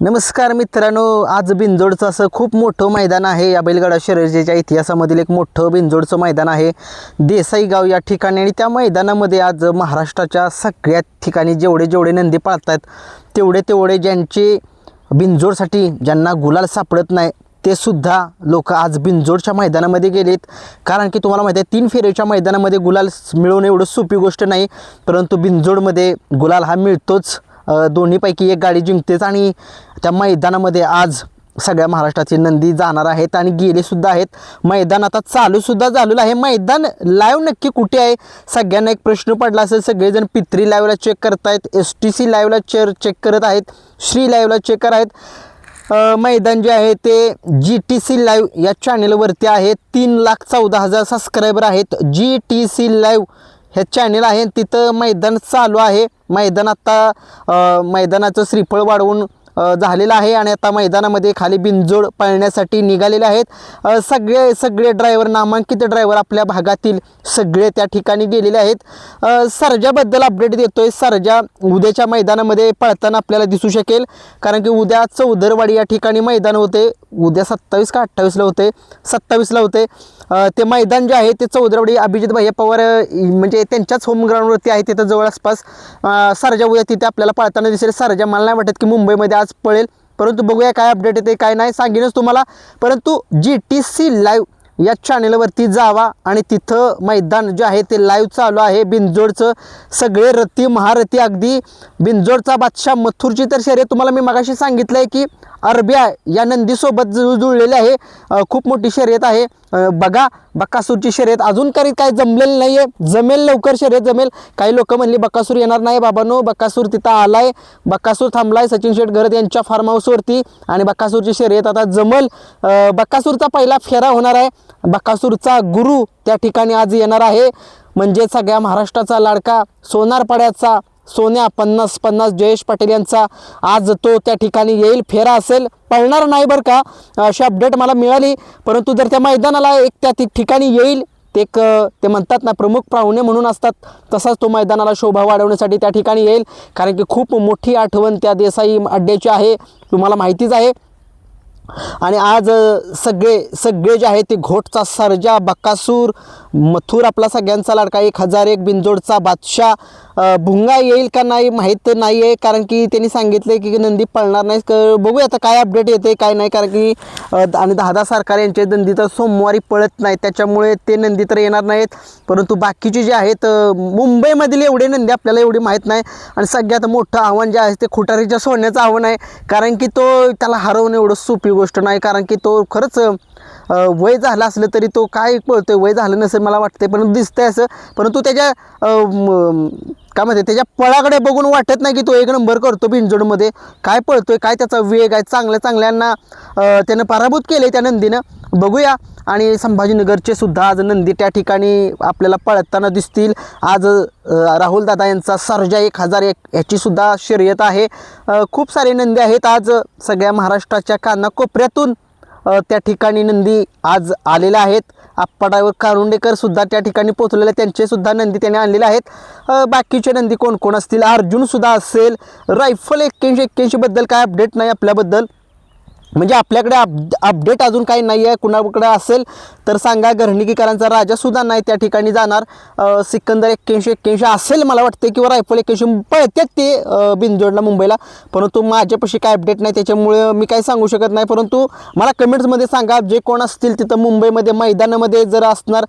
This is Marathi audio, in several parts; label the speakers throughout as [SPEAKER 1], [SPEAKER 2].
[SPEAKER 1] नमस्कार मित्रांनो, आज बिनजोडचं असं खूप मोठं मैदान आहे. या बैलगाडा शर्यतीच्या इतिहासामधील एक मोठं बिनजोडचं मैदान आहे देसाई गाव या ठिकाणी. आणि त्या मैदानामध्ये आज महाराष्ट्राच्या सगळ्या ठिकाणी जेवढे नंदी पाळतात तेवढे ज्यांचे बिनजोडसाठी ज्यांना गुलाल सापडत नाही ते सुद्धा लोक आज बिनजोडच्या मैदानामध्ये गेलेत. कारण की तुम्हाला माहिती आहे 3 फेऱ्याच्या मैदानामध्ये गुलाल मिळवणं एवढं सोपी गोष्ट नाही, परंतु बिनजोडमध्ये गुलाल हा मिळतोच. दोन्हीपैकी एक गाडी जिंकतेच. आणि त्या मैदानामध्ये आज सगळ्या महाराष्ट्राचे नंदी जाणार आहेत आणि गेलेसुद्धा आहेत. मैदान आता चालूसुद्धा झालेलं आहे. मैदान लाईव्ह नक्की कुठे आहे सगळ्यांना एक प्रश्न पडला असेल. सगळेजण पित्री लाईव्हला चेक करतायत, STC लाईव्हला चेक करत आहेत, श्री लाईव्हला चेक करत आहेत. मैदान जे आहे ते GTC लाईव्ह या चॅनेलवरती आहे. 3,14,000 सबस्क्रायबर आहेत. GTC लाईव्ह हे चॅनेल आहे, तिथं मैदान चालू आहे. मैदान आता मैदानाचं श्रीफळ वाढवून झालेलं आहे आणि आता मैदानामध्ये खाली बिनजोड पळण्यासाठी निघालेले आहेत. सगळे ड्रायव्हर, नामांकित ड्रायव्हर आपल्या भागातील सगळे त्या ठिकाणी गेलेले आहेत. सर्जाबद्दल अपडेट देतोय. सर्जा उद्याच्या मैदानामध्ये पळताना आपल्याला दिसू शकेल, कारण की उद्या चौदरवाडी या ठिकाणी मैदान होते. उद्या 27 का 28ला होते, 27ला होते. ते मैदान जे आहे ते चौदरवाडी अभिजित भैया पवार म्हणजे त्यांच्याच होम ग्राउंडवरती आहे, तिथं जवळ आसपास. सर्जा उद्या तिथे आपल्याला पळताना दिसेल. सर्जा मला नाही वाटत की मुंबईमध्ये आज पळेल, परंतु बघूया काय अपडेट येते काय नाही, सांगेनच तुम्हाला. परंतु GTC लाईव्ह या चॅनेलवरती जावा आणि तिथं मैदान जे आहे ते लाईव्ह चालू आहे बिनजोडचं. सगळे रथी महारथी, अगदी बिनजोडचा बादशाह मथुरची तर शर्यत तुम्हाला मी मगाशी सांगितलं आहे की अरबिया या नंदीसोबत जुळलेले आहे. खूप मोठी शर्यत आहे. बघा बकासूरची शर्यत अजून काय जमलेलं नाही आहे. जमेल, लवकर शर्यत जमेल. काही लोक म्हणली बकासूर येणार नाही. बाबांनो, बकासूर तिथं आलाय, बकासूर थांबलाय सचिन शेठ घरत यांच्या फार्म हाऊसवरती आणि बकासूरची शर्यत आता जमल. बकासूरचा पहिला फेरा होणार आहे. बकासूरचा गुरु त्या ठिकाणी आज येणार आहे, म्हणजे सगळ्या महाराष्ट्राचा लाडका सोनारपाड्याचा सोन्या 50-50 जयेश पाटील यांचा आज तो त्या ठिकाणी येईल. फेरा असेल, पळणार नाही बरं का, अशी अपडेट मला मिळाली. परंतु जर त्या मैदानाला एक त्या ठिकाणी येईल ते म्हणतात ना प्रमुख पाहुणे म्हणून असतात, तसाच तो मैदानाला शोभा वाढवण्यासाठी त्या ठिकाणी येईल. कारण की खूप मोठी आठवण त्या देसाई अड्ड्याची आहे, तुम्हाला माहितीच आहे. आणि आज सगळे जे आहे ते घोटचा सर्जा, बकासूर, मथुर आपला सगळ्यांचा लाडका 1001 बिनजोडचा बादशाह, भुंगा येईल का नाही माहीत नाही आहे, कारण की त्यांनी सांगितले की नंदी पळणार नाही. बघूया आता काय अपडेट येते काय नाही, कारण की आणि दादा सरकार यांचे नंदी तर सोमवारी पळत नाही, त्याच्यामुळे ते नंदी तर येणार नाहीत. परंतु बाकीचे जे आहेत मुंबईमधील एवढे नंदी आपल्याला एवढी माहीत नाही. आणि सगळ्यात मोठं आव्हान जे आहे ते खुटारीच्या सोन्याचं आव्हान आहे, कारण की त्याला हरवणं एवढं सोपी गोष्ट नाही. कारण की तो खरंच वय झालं असलं तरी तो काय पळतोय, वय झालं नसेल मला वाटते, परंतु दिसतंय असं. परंतु त्याच्या काय म्हणते त्याच्या पळाकडे बघून वाटत नाही की तो 1 नंबर करतो बिनजोडमध्ये. काय पळतोय, काय त्याचा वेग आहे, चांगल्यांना त्यानं पराभूत केले त्या नंदीनं. बघूया. आणि संभाजीनगरचे सुद्धा आज नंदी त्या ठिकाणी आपल्याला पळताना दिसतील. आज राहुल दादा यांचा सर्जा 1001 याची सुद्धा शर्यत आहे. खूप सारे नंदी आहेत आज सगळ्या महाराष्ट्राच्या कानाकोपऱ्यातून त्या ठिकाणी नंदी आज आलेले आहेत. आप्पाडावर कारुंडेकर सुद्धा त्या ठिकाणी पोहोचलेले, त्यांचे सुद्धा नंदी त्याने आणलेले आहेत. बाकीचे नंदी कोण असतील, अर्जुन सुद्धा असेल. रायफल 81 बद्दल काय अपडेट नाही आपल्याबद्दल, म्हणजे आपल्याकडे अपडेट अजून काही नाही आहे. कुणाकडे असेल तर सांगा. घरणिकीकरांचा राजासुद्धा नाही त्या ठिकाणी जाणार. सिकंदर 81 असेल मला वाटते, किंवा रायफल 81 पळतात ते बिनजोडला मुंबईला. परंतु माझ्यापाशी काय अपडेट नाही, त्याच्यामुळे मी काही सांगू शकत नाही. परंतु मला कमेंट्समध्ये सांगा, जे कोण असतील तिथं मुंबईमध्ये मैदानामध्ये जर असणार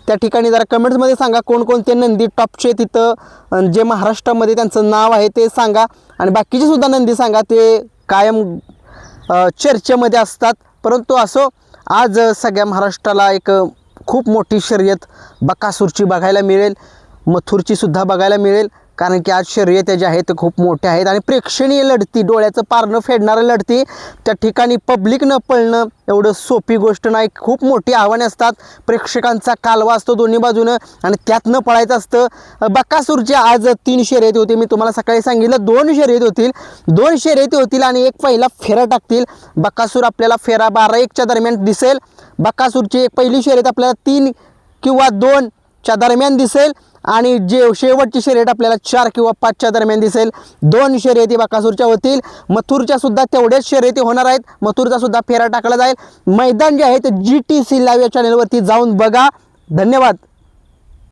[SPEAKER 1] त्या ठिकाणी जरा कमेंट्समध्ये सांगा कोणकोणते नंदी टॉपचे तिथं जे महाराष्ट्रामध्ये त्यांचं नाव आहे ते सांगा. आणि बाकीचे सुद्धा नंदी सांगा, ते कायम चर्चेमध्ये असतात. परंतु असो, आज सगळ्या महाराष्ट्राला एक खूप मोठी शर्यत बकासूरची बघायला मिळेल, मथुरची सुद्धा बघायला मिळेल. कारण की आज शर्यत ज्या आहेत ते खूप मोठ्या आहेत आणि प्रेक्षणीय लढती, डोळ्याचं पारणं फेडणारं लढती. त्या ठिकाणी पब्लिक न पळणं एवढं सोपी गोष्ट नाही. खूप मोठी आव्हाने असतात, प्रेक्षकांचा कालवा असतो दोन्ही बाजूनं आणि त्यातनं पळायचं असतं. बकासूरच्या आज 3 शर्यती होती. मी तुम्हाला सकाळी सांगितलं 2 शर्यती होतील आणि एक पहिला फेरा टाकतील. बकासूर आपल्याला फेरा 12-1च्या दरम्यान दिसेल. बकासूरची एक पहिली शर्यत आपल्याला 3 किंवा 2च्या दरम्यान दिसेल आणि जे शेवटची शर्यत आपल्याला 4 किंवा 5च्या दरम्यान दिसेल. 2 शर्यती बकासूरच्या होतील. मथुरच्या सुद्धा तेवढ्याच शर्यती होणार आहेत. मथुरचा सुद्धा फेरा टाकला जाईल. मैदान जे आहे ते GTC लाईव्ह या चॅनलवरती जाऊन बघा. धन्यवाद.